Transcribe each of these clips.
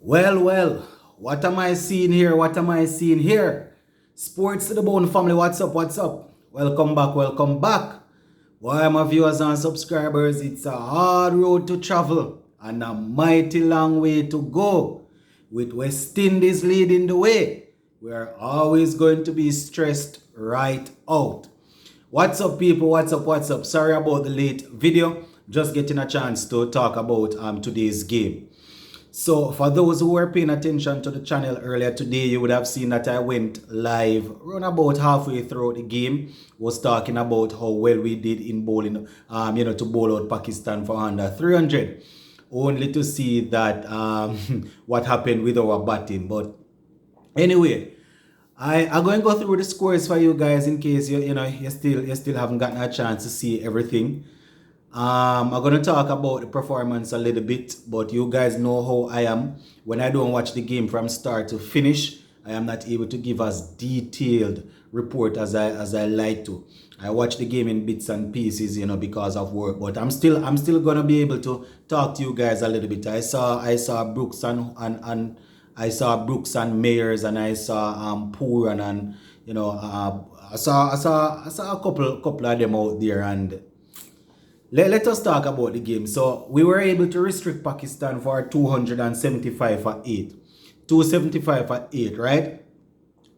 Well, what am I seeing here? What am I seeing here? Sports to the Bone family, what's up? What's up? Welcome back, welcome back. Why, my viewers and subscribers, it's a hard road to travel and a mighty long way to go. With West Indies leading the way, we're always going to be stressed right out. What's up, people? What's up? What's up? Sorry about the late video. Just getting a chance to talk about today's game. So for those who were paying attention to the channel earlier today, you would have seen that I went live around about halfway through the game. Was talking about how well we did in bowling, to bowl out Pakistan for under 300. Only to see that what happened with our batting. But anyway, I'm going to go through the scores for you guys in case you still haven't gotten a chance to see everything. I'm going to talk about the performance a little bit, but you guys know how I am. When I don't watch the game from start to finish, I am not able to give as detailed report as I like to. I watch the game in bits and pieces, because of work, but I'm still going to be able to talk to you guys a little bit. I saw Brooks and I saw Brooks and Mayers, and I saw Pooran, and I saw a couple of them out there. And let us talk about the game. So we were able to restrict Pakistan for 275 for 8. 275 for 8, right?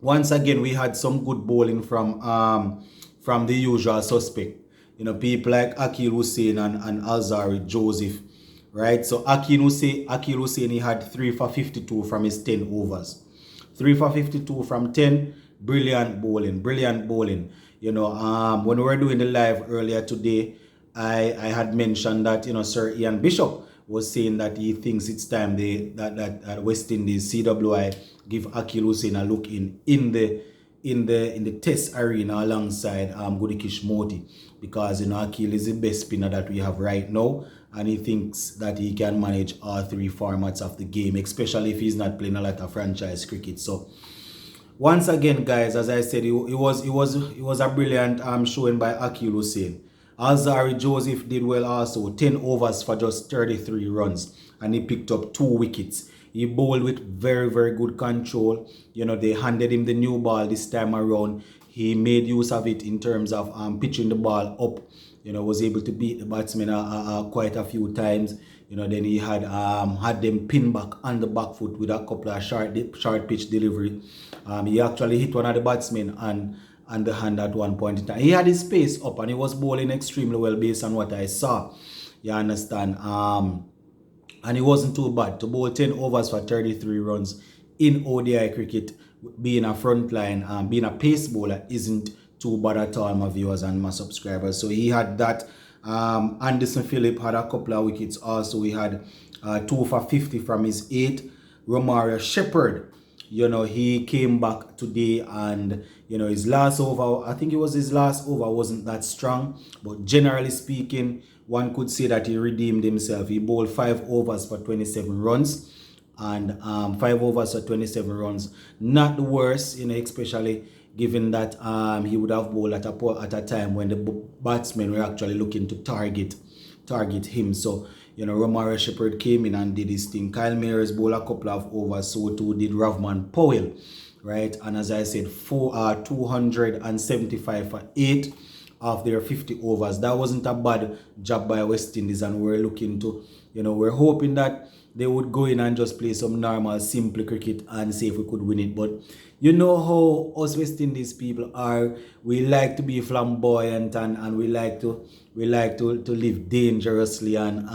Once again, we had some good bowling from the usual suspect. People like Akil Hussain and Alzari Joseph, right? So Akil Hussain, he had 3 for 52 from his 10 overs. 3 for 52 from 10. Brilliant bowling. When we were doing the live earlier today, I had mentioned that Sir Ian Bishop was saying that he thinks it's time that West Indies CWI give Akil Hussain a look in the test arena alongside Gudikish Moti, because Akil is the best spinner that we have right now, and he thinks that he can manage all 3 formats of the game, especially if he's not playing a lot of franchise cricket. So once again, guys, as I said, it was a brilliant showing by Akil Hussain. Alzari Joseph did well also, 10 overs for just 33 runs, and he picked up 2 wickets. He bowled with very, very good control. They handed him the new ball this time around. He made use of it in terms of pitching the ball up. Was able to beat the batsmen quite a few times. Then he had them pin back on the back foot with a couple of short pitch delivery. He actually hit one of the batsmen and the hand at one point in time. He had his pace up and he was bowling extremely well based on what I saw. You understand? And it wasn't too bad to bowl 10 overs for 33 runs in ODI cricket. Being a front line, being a pace bowler isn't too bad at all, my viewers and my subscribers. So he had that. Anderson Phillip had a couple of wickets also. He had 2 for 50 from his 8. Romario Shepherd, he came back today, and his last over, I think it was his last over, wasn't that strong, but generally speaking, one could say that he redeemed himself. He bowled 5 overs for 27 runs, and 5 overs for 27 runs, not the worst, especially given that he would have bowled at a time when the batsmen were actually looking to target him. So Romario Shepherd came in and did his thing. Kyle Mayers bowled a couple of overs, so too did Ravman Powell, right? And as I said, 275 for 8 of their 50 overs. That wasn't a bad job by West Indies, and we're looking to, we're hoping that they would go in and just play some normal, simple cricket and see if we could win it. But you know how us West Indies people are. We like to be flamboyant, and we like to live dangerously and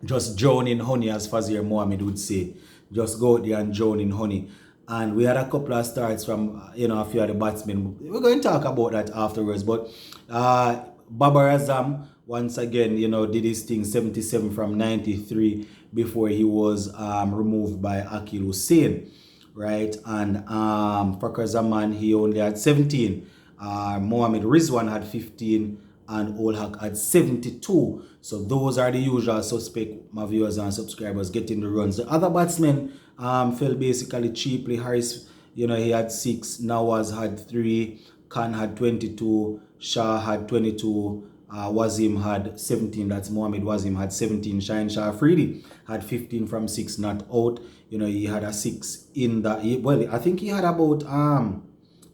just drown in honey, as Fazir Mohammed would say. Just go out there and drown in honey. And we had a couple of starts from a few of the batsmen. We're going to talk about that afterwards. But Babar Azam once again, did his thing, 77 from 93 before he was removed by Akil Hussain, right? And Fakhar Zaman, he only had 17. Mohammed Rizwan had 15, and Ol Haq had 72. So those are the usual suspect, my viewers and subscribers, getting the runs. The other batsmen fell basically cheaply. Harris, he had 6. Nawaz had 3. Khan had 22. Shah had 22. Wazim had 17. That's Mohammed Wazim had 17. Shine Shah Afridi had 15 from 6 not out. You know, he had a 6 in that. Well, I think he had about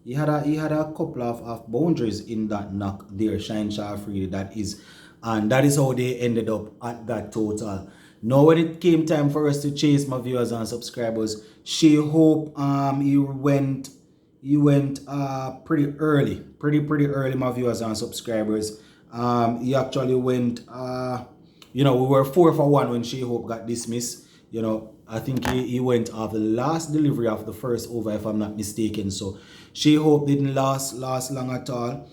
he had a couple of boundaries in that knock there. Shine Shah Afridi, that is, and that is how they ended up at that total. Now, when it came time for us to chase, my viewers and subscribers, She Hope he went pretty early, pretty early, my viewers and subscribers. He actually went you know, we were 4 for 1 when She Hope got dismissed. You know, I think he went off the last delivery of the first over, if I'm not mistaken. So She Hope didn't last long at all.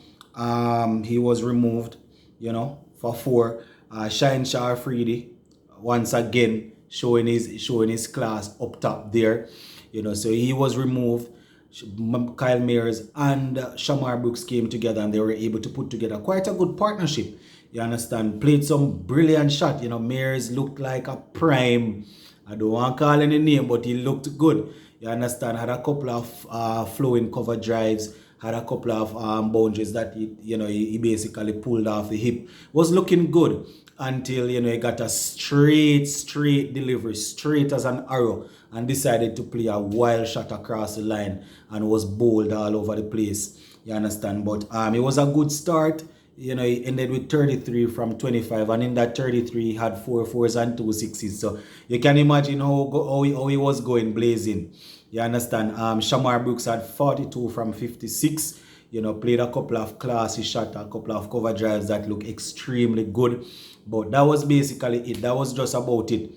He was removed, you know, for 4. Shine Shah Afridi, once again showing his class up top there, you know, so he was removed. Kyle Mayers and Shamar Brooks came together and they were able to put together quite a good partnership. You understand? Played some brilliant shot. You know, Mayers looked like a prime. I don't want to call any name, but he looked good. You understand? Had a couple of flowing cover drives. Had a couple of boundaries that he basically pulled off the hip. Was looking good until, you know, he got a straight delivery, straight as an arrow, and decided to play a wild shot across the line and was bowled all over the place. You understand? But it was a good start. You know, he ended with 33 from 25, and in that 33 he had 4 fours and 2 sixes. So you can imagine how he was going blazing. You understand? Shamar Brooks had 42 from 56. You know, played a couple of classy shots, a couple of cover drives that look extremely good. But that was basically it. That was just about it.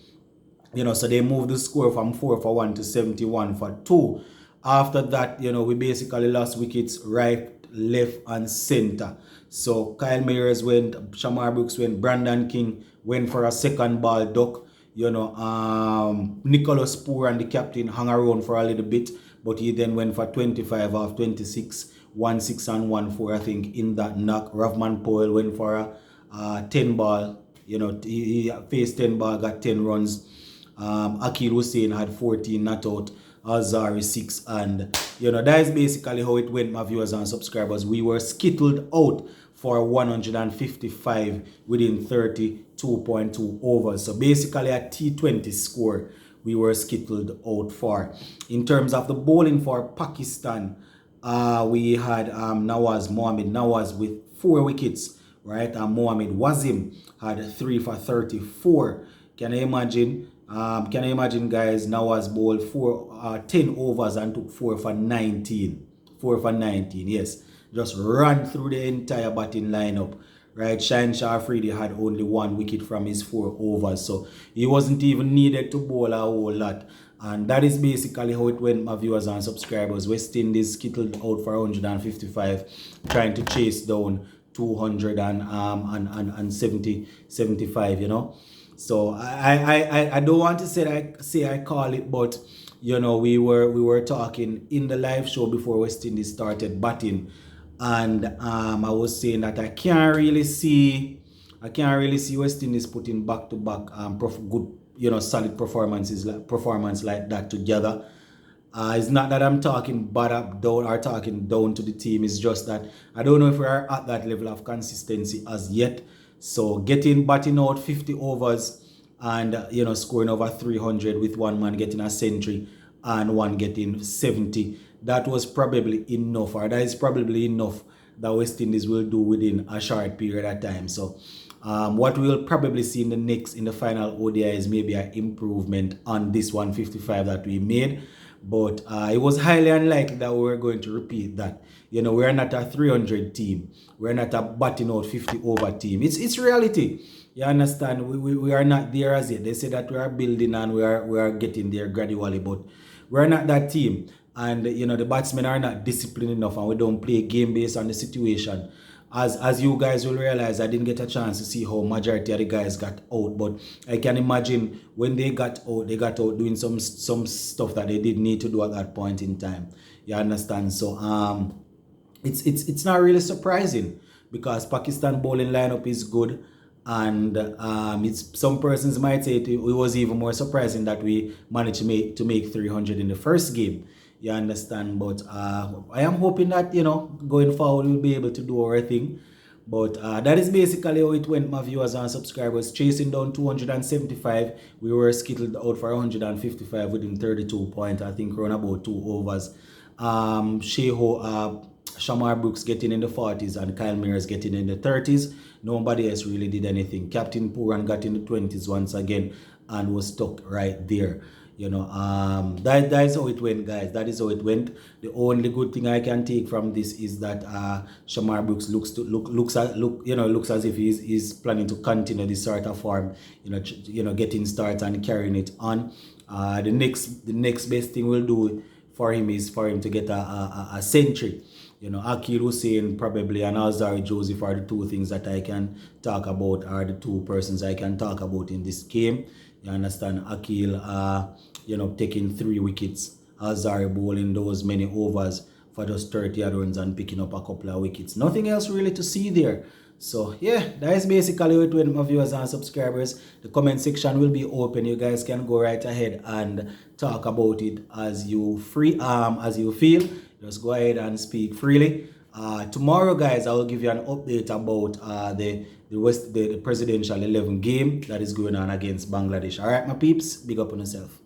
You know, so they moved the score from 4 for 1 to 71 for 2. After that, you know, we basically lost wickets right, left, and center. So Kyle Mayers went, Shamar Brooks went, Brandon King went for a second ball duck. You know, Nicholas Poor and the captain hung around for a little bit, but he then went for 25 off 26, 1 6 and 1 4, I think, in that knock. Ravman Powell went for a 10 ball. You know, he faced 10 ball, got 10 runs. Akil Hussain had 14 not out. Azari 6, and you know, that is basically how it went, my viewers and subscribers. We were skittled out for 155 within 32.2 overs. So basically a T20 score we were skittled out for. In terms of the bowling for Pakistan, we had Mohammed Nawaz with 4 wickets, right? And Mohammed Wazim had 3 for 34. Can you imagine? Guys, Nawaz bowled 10 overs and took 4 for 19. 4 for 19, yes. Just ran through the entire batting lineup. Right, Shine Shah Afridi had only 1 wicket from his 4 overs. So he wasn't even needed to bowl a whole lot. And that is basically how it went, my viewers and subscribers. West Indies skittled out for 155, trying to chase down 275, you know. So I don't want to say I call it, but you know, we were talking in the live show before West Indies started batting, and I was saying that I can't really see West Indies putting back to back good, you know, solid performance like that together. It's not that I'm talking bad up down or talking down to the team. It's just that I don't know if we are at that level of consistency as yet. So batting out 50 overs and, you know, scoring over 300 with one man getting a century and one getting 70, that was probably enough, or that is probably enough that West Indies will do within a short period of time. So what we'll probably see in the final ODI is maybe an improvement on this 155 that we made. But it was highly unlikely that we were going to repeat that. You know, we're not a 300 team. We're not a batting out 50 over team. It's reality. You understand? We are not there as yet. They say that we are building and we are getting there gradually, but we're not that team. And you know, the batsmen are not disciplined enough, and we don't play game based on the situation. As you guys will realize, I didn't get a chance to see how majority of the guys got out, but I can imagine when they got out doing some stuff that they didn't need to do at that point in time. You understand? So it's not really surprising, because Pakistan bowling lineup is good, and it's, some persons might say it was even more surprising that we managed to make 300 in the first game. You understand? But I am hoping that, you know, going forward we'll be able to do our thing. But that is basically how it went, my viewers and subscribers. Chasing down 275. We were skittled out for 155 within 32 points. I think around about 2 overs. Shamar Brooks getting in the 40s and Kyle Mears getting in the 30s. Nobody else really did anything. Captain Puran got in the 20s once again and was stuck right there. That is how it went, guys. That is how it went. The only good thing I can take from this is that Shamar Brooks looks as if he's planning to continue this sort of form. Getting started and carrying it on. The next best thing we'll do for him is for him to get a century. Akil Hussein probably and Alzari Joseph are the two things that I can talk about, are the two persons I can talk about in this game. You understand? Akil, taking 3 wickets. Alzari bowling those many overs for just 30 odd runs and picking up a couple of wickets. Nothing else really to see there. So yeah, that is basically it with my viewers and subscribers. The comment section will be open. You guys can go right ahead and talk about it as you feel. Just go ahead and speak freely. Tomorrow, guys, I will give you an update about the presidential 11 game that is going on against Bangladesh. All right, my peeps, big up on yourself.